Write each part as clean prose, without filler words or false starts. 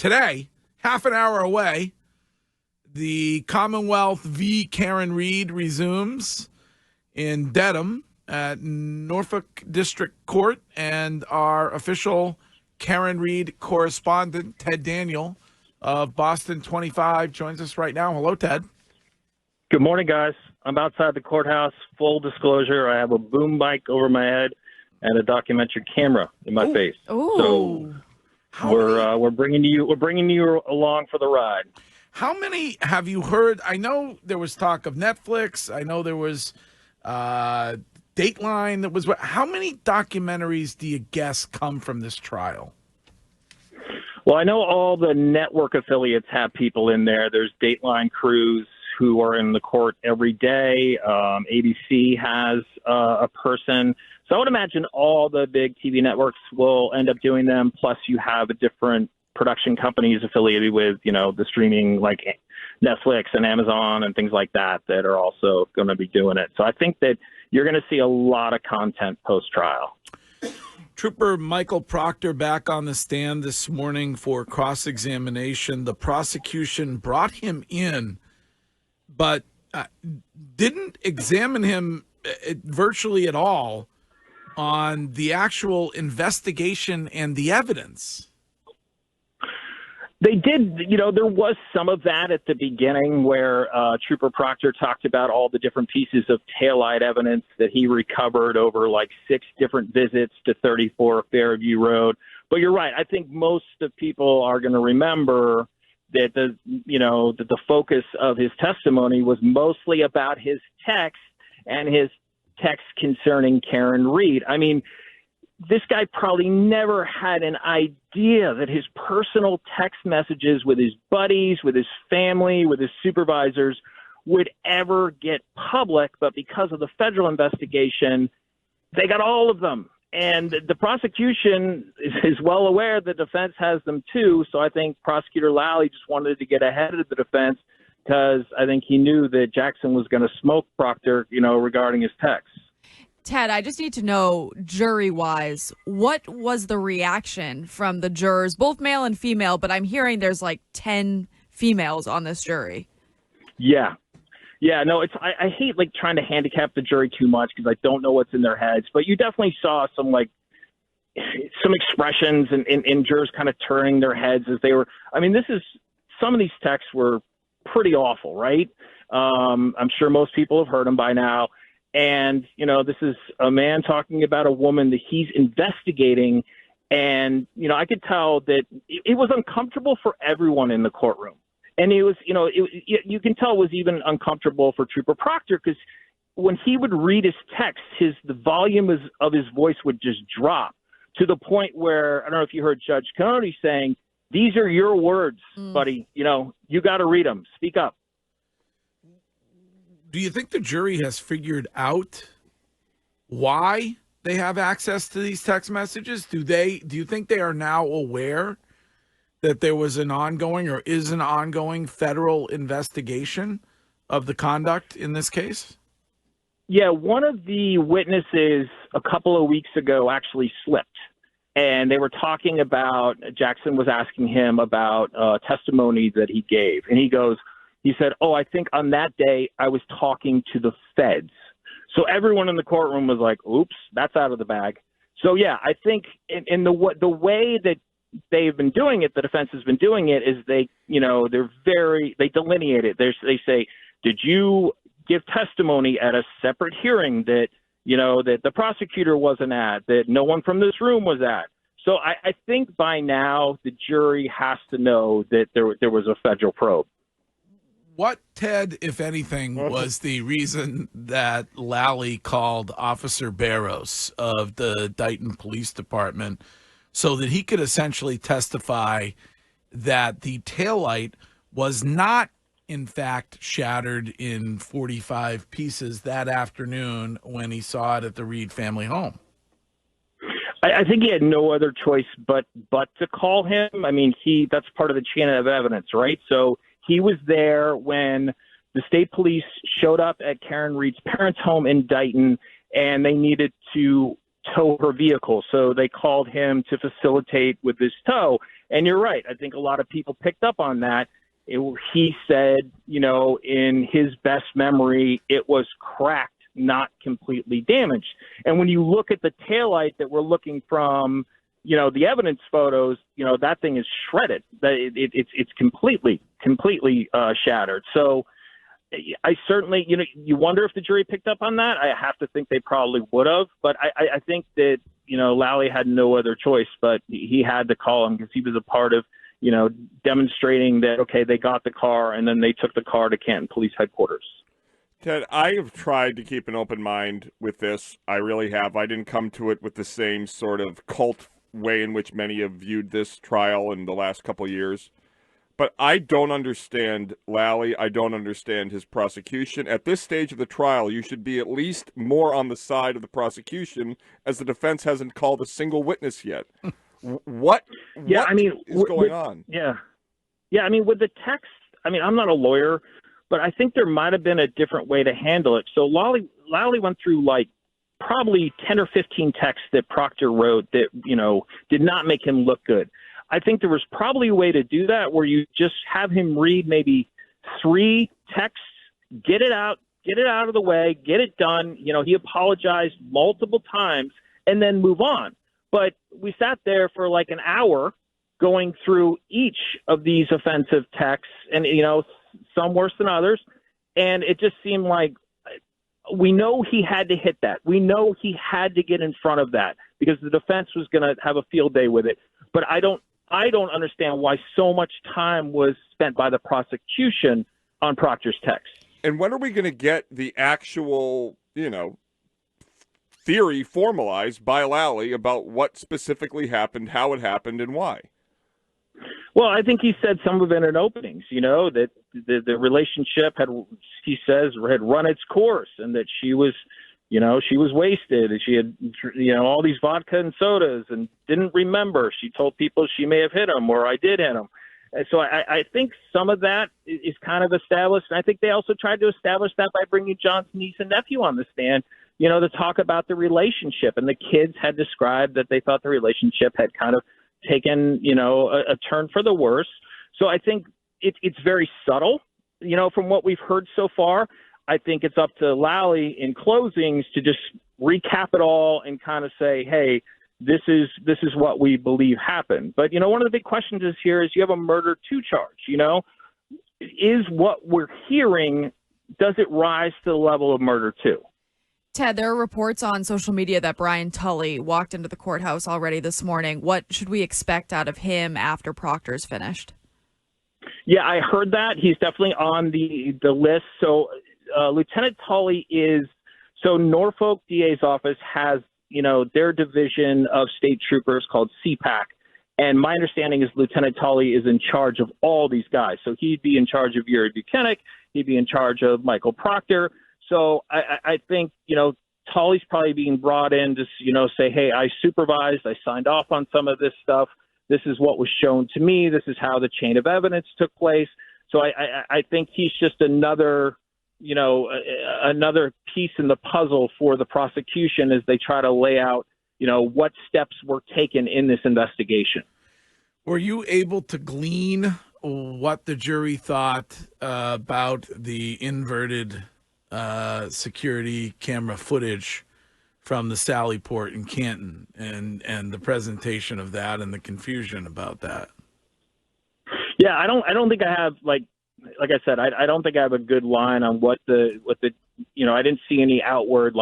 today, half an hour away, the Commonwealth v. Karen Reed resumes in Dedham at Norfolk District Court, and our official Karen Reed correspondent, Ted Daniel of Boston 25, joins us right now. Hello, Ted. Good morning, guys. I'm outside the courthouse. Full disclosure, I have a boom mic over my head and a documentary camera in my face. Ooh. So we're bringing you along for the ride. How many have you heard? I know there was talk of Netflix. I know there was Dateline. That was how many documentaries do you guess come from this trial? Well, I know all the network affiliates have people in there. There's Dateline crews who are in the court every day. ABC has a person. So I would imagine all the big TV networks will end up doing them. Plus, you have different production companies affiliated with, the streaming like Netflix and Amazon and things like that are also going to be doing it. So I think that you're going to see a lot of content post-trial. Trooper Michael Proctor back on the stand this morning for cross-examination. The prosecution brought him in, but didn't examine him virtually at all on the actual investigation and the evidence. They did, there was some of that at the beginning where Trooper Proctor talked about all the different pieces of taillight evidence that he recovered over like 6 different visits to 34 Fairview Road. But you're right. I think most of people are going to remember that the focus of his testimony was mostly about his text and his text concerning Karen Reed. I mean, this guy probably never had an idea that his personal text messages with his buddies, with his family, with his supervisors would ever get public. But because of the federal investigation, they got all of them. And the prosecution is well aware the defense has them too. So I think Prosecutor Lally just wanted to get ahead of the defense because I think he knew that Jackson was going to smoke Proctor, regarding his texts. Ted, I just need to know, jury-wise, what was the reaction from the jurors, both male and female, but I'm hearing there's like 10 females on this jury. Yeah. Yeah, no, I hate trying to handicap the jury too much because I don't know what's in their heads, but you definitely saw some expressions and jurors kind of turning their heads as they were. I mean, some of these texts were pretty awful, right? I'm sure most people have heard them by now. And, this is a man talking about a woman that he's investigating. And, I could tell that it was uncomfortable for everyone in the courtroom. And it was, you can tell it was even uncomfortable for Trooper Proctor because when he would read his text, the volume of his voice would just drop to the point where, I don't know if you heard Judge Cody saying, "These are your words, buddy. You got to read them. Speak up." Do you think the jury has figured out why they have access to these text messages? Do you think they are now aware that there was an ongoing or is an ongoing federal investigation of the conduct in this case? Yeah, one of the witnesses a couple of weeks ago actually slipped. And they were talking about, Jackson was asking him about testimony that he gave. And he said, "Oh, I think on that day I was talking to the feds." So everyone in the courtroom was like, "Oops, that's out of the bag." So yeah, I think in the way that they've been doing it, the defense has been doing it, is they delineate it. They say, "Did you give testimony at a separate hearing that that the prosecutor wasn't at, that no one from this room was at?" So I think by now the jury has to know that there was a federal probe. What, Ted, if anything, was the reason that Lally called Officer Barros of the Dighton Police Department so that he could essentially testify that the taillight was not, in fact, shattered in 45 pieces that afternoon when he saw it at the Reed family home? I think he had no other choice but to call him. I mean, that's part of the chain of evidence, right? So he was there when the state police showed up at Karen Reed's parents' home in Dighton, and they needed to tow her vehicle. So they called him to facilitate with this tow. And you're right. I think a lot of people picked up on that. He said, in his best memory, it was cracked, not completely damaged. And when you look at the taillight that we're looking from, the evidence photos, that thing is shredded. It's completely shattered. So I certainly, you wonder if the jury picked up on that. I have to think they probably would have. But I think that, Lally had no other choice, but he had to call him because he was a part of, demonstrating that, okay, they got the car and then they took the car to Canton Police Headquarters. Ted, I have tried to keep an open mind with this. I really have. I didn't come to it with the same sort of cult way in which many have viewed this trial in the last couple of years. But I don't understand Lally. I don't understand his prosecution. At this stage of the trial, you should be at least more on the side of the prosecution, as the defense hasn't called a single witness yet. What is going on? Yeah. With the text, I'm not a lawyer, but I think there might have been a different way to handle it. So Lally went through probably 10 or 15 texts that Proctor wrote that, did not make him look good. I think there was probably a way to do that where you just have him read maybe 3 texts, get it out of the way, get it done. He apologized multiple times and then move on. But we sat there for an hour going through each of these offensive texts and, some worse than others. And it just seemed like we know he had to hit that. We know he had to get in front of that because the defense was going to have a field day with it. But I don't understand why so much time was spent by the prosecution on Proctor's text. And when are we going to get the actual, theory formalized by Lally about what specifically happened, how it happened, and why? Well, I think he said some of it in openings, that the relationship had run its course and that she was wasted and she had, all these vodka and sodas and didn't remember. She told people she may have hit him or I did hit him. And so I think some of that is kind of established. And I think they also tried to establish that by bringing John's niece and nephew on the stand, to talk about the relationship. And the kids had described that they thought the relationship had kind of taken, a turn for the worse. So I think it's very subtle, from what we've heard so far. I think it's up to Lally in closings to just recap it all and kind of say, hey, this is what we believe happened. But, one of the big questions is you have a murder 2 charge, is what we're hearing, does it rise to the level of murder 2? Ted, there are reports on social media that Brian Tully walked into the courthouse already this morning. What should we expect out of him after Proctor's finished? Yeah, I heard that. He's definitely on the list. So Lieutenant Tully so Norfolk DA's office has, their division of state troopers called CPAC. And my understanding is Lieutenant Tully is in charge of all these guys. So he'd be in charge of Yuri Buchanan. He'd be in charge of Michael Proctor. So I think, Tully's probably being brought in to, say, hey, I supervised, I signed off on some of this stuff. This is what was shown to me. This is how the chain of evidence took place. So I think he's just another piece in the puzzle for the prosecution as they try to lay out, what steps were taken in this investigation. Were you able to glean what the jury thought about the inverted security camera footage from the Sally Port in Canton and the presentation of that and the confusion about that? Yeah, I don't think I have like I said, I don't think I have a good line on what the I didn't see any outward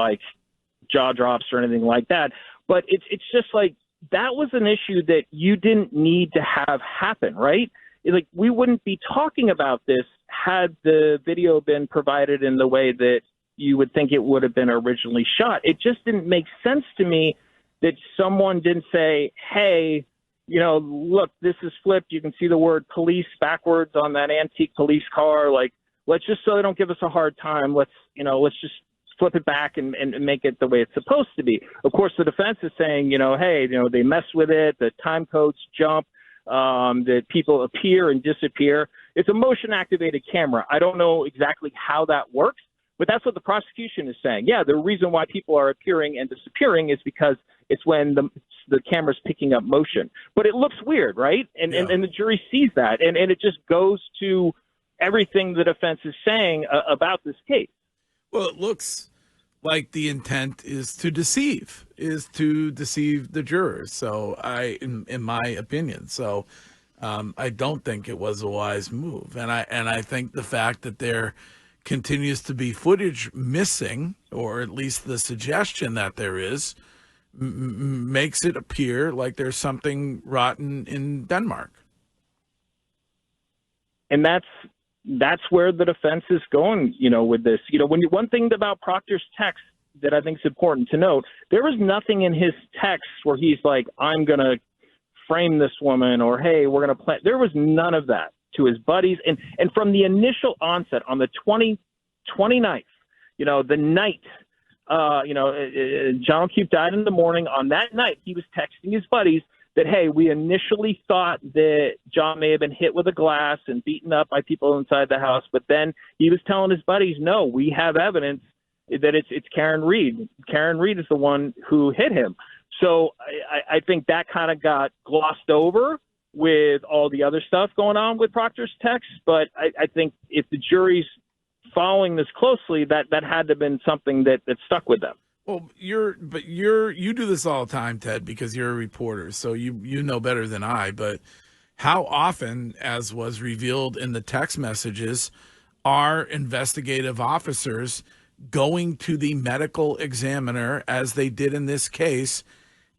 jaw drops or anything like that. But it's just that was an issue that you didn't need to have happen, right? We wouldn't be talking about this had the video been provided in the way that you would think it would have been originally shot. It just didn't make sense to me that someone didn't say, hey, look, this is flipped. You can see the word police backwards on that antique police car. Let's just, so they don't give us a hard time, let's just flip it back and make it the way it's supposed to be. Of course, the defense is saying, hey, they mess with it, the time codes jump, that people appear and disappear. It's a motion activated camera. I don't know exactly how that works, But that's what the prosecution is saying. Yeah, the reason why people are appearing and disappearing is because it's when the camera's picking up motion. But it looks weird, right? And the jury sees that, and it just goes to everything the defense is saying about this case. Well, it looks like the intent is to deceive the jurors. So in my opinion, so I don't think it was a wise move, and I think the fact that there continues to be footage missing, or at least the suggestion that there is, makes it appear like there's something rotten in Denmark. And that's where the defense is going, with this. One thing about Proctor's text that I think is important to note, there was nothing in his text where he's like, I'm going to frame this woman, or, hey, we're going to plan. There was none of that to his buddies. And from the initial onset on the 29th, the night, John O'Keefe died in the morning. On that night, he was texting his buddies that, hey, we initially thought that John may have been hit with a glass and beaten up by people inside the house. But then he was telling his buddies, no, we have evidence that it's Karen Reed. Karen Reed is the one who hit him. So I think that kind of got glossed over with all the other stuff going on with Proctor's text. But I think if the jury's following this closely, that had to have been something that stuck with them. Well, you do this all the time, Ted, because you're a reporter, so you know better than I. But how often, as was revealed in the text messages, are investigative officers going to the medical examiner, as they did in this case,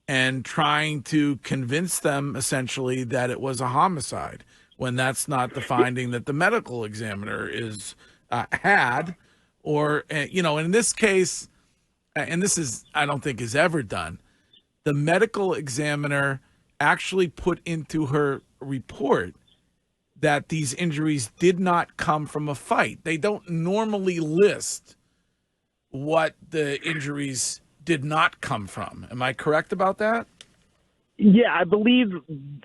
and trying to convince them essentially that it was a homicide, when that's not the finding that the medical examiner had, or in this case, and this is, I don't think is ever done, the medical examiner actually put into her report that these injuries did not come from a fight. They don't normally list what the injuries did not come from. Am I correct about that? Yeah, I believe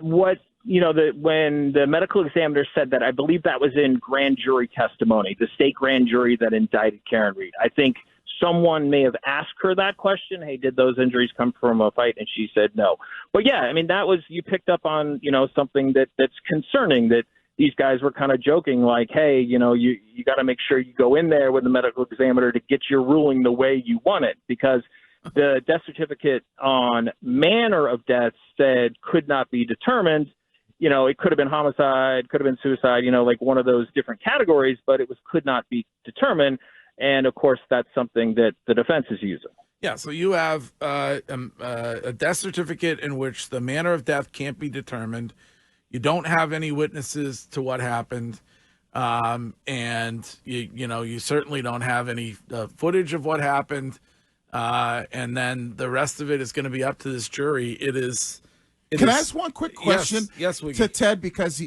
what, when the medical examiner said that, I believe that was in grand jury testimony, the state grand jury that indicted Karen Reed. I think someone may have asked her that question. Hey, did those injuries come from a fight? And she said no. But yeah, I mean, you picked up on, something that's concerning, that these guys were kind of joking, like, hey, you got to make sure you go in there with the medical examiner to get your ruling the way you want it, because the death certificate on manner of death said could not be determined. It could have been homicide, could have been suicide, like one of those different categories, but it could not be determined. And of course, that's something that the defense is using. Yeah. So you have a death certificate in which the manner of death can't be determined. You don't have any witnesses to what happened. And you certainly don't have any footage of what happened. And then the rest of it is going to be up to this jury. Can I ask one quick question? Yes, we to Ted, because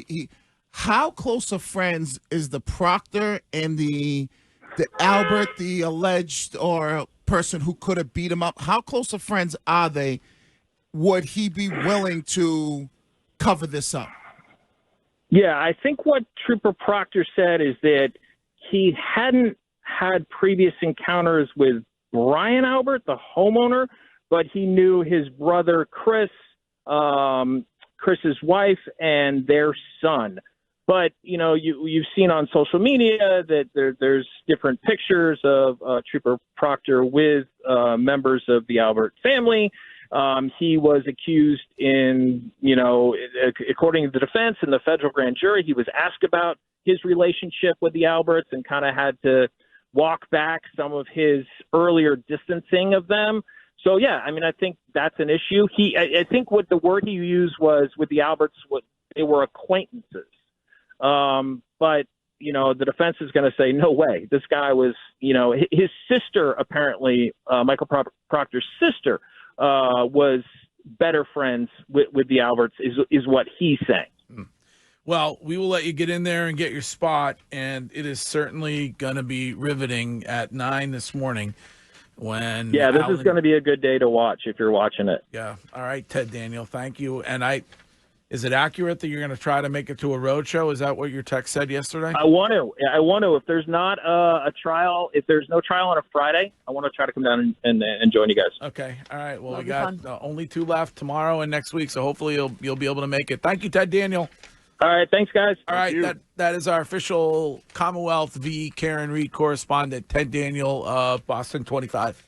how close of friends is the Proctor and the Albert, the alleged or person who could have beat him up? How close of friends are they? Would he be willing to cover this up? Yeah, I think what Trooper Proctor said is that he hadn't had previous encounters with Brian Albert, the homeowner, but he knew his brother Chris, Chris's wife, and their son. But, you've seen on social media that there's different pictures of Trooper Proctor with members of the Albert family. He was accused according to the defense and the federal grand jury, he was asked about his relationship with the Alberts and kind of had to walk back some of his earlier distancing of them. So, yeah, I mean, I think that's an issue. I think what the word he used was with the Alberts, they were acquaintances. But, the defense is going to say, no way. This guy was, his sister, apparently, Michael Proctor's sister, was better friends with the Alberts, is what he's saying. Well, we will let you get in there and get your spot, and it is certainly going to be riveting at 9 this morning. This is going to be a good day to watch if you're watching it. Yeah. All right, Ted Daniel, thank you. And I Is it accurate that you're going to try to make it to a road show? Is that what your text said yesterday? I want to. If there's not a trial, if there's no trial on a Friday, I want to try to come down and join you guys. Okay. All right. Well, That'll we be got only 2 left, tomorrow and next week, so hopefully you'll be able to make it. Thank you, Ted Daniel. All right. Thanks, guys. All right. That is our official Commonwealth v. Karen Reed correspondent, Ted Daniel of Boston 25.